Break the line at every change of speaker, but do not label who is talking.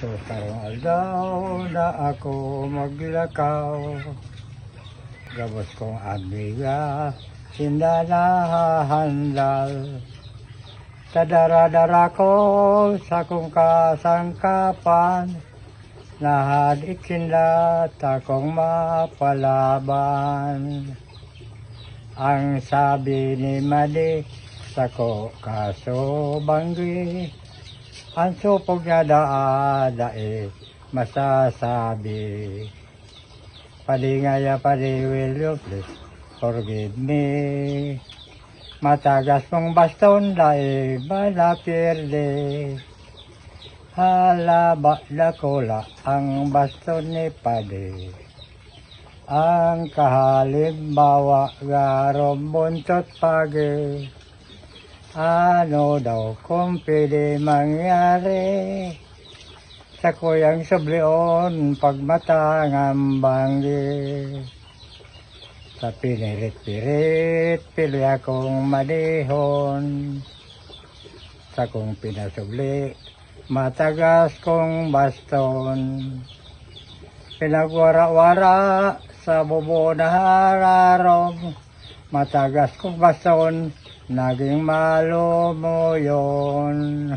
So karong aldaw na ako maglakaw, gabos kong amiga, sindanahandal. Tadara-dara ko sa kong kasangkapan, nahadik sinlat akong mapalaban. Ang sabi ni Madi, sako kaso banggi, ang supog niya dae masasabi. Padingaya padi, will you please forgive me? Matagas mong baston dae malapirde. Halaba dakola ang baston ni Padi. Ang kahalimbawa garom buntot pagi. Ano daw kung pwede mangyari sa kuyang sublion pagmatangang banggi. Sa pinirit-pirit, pili akong madihon. Sa kong pinasubli, matagas kong baston. Pinagwara-wara sa bubo na hararom, matagas kong baston, naging malo mo yun.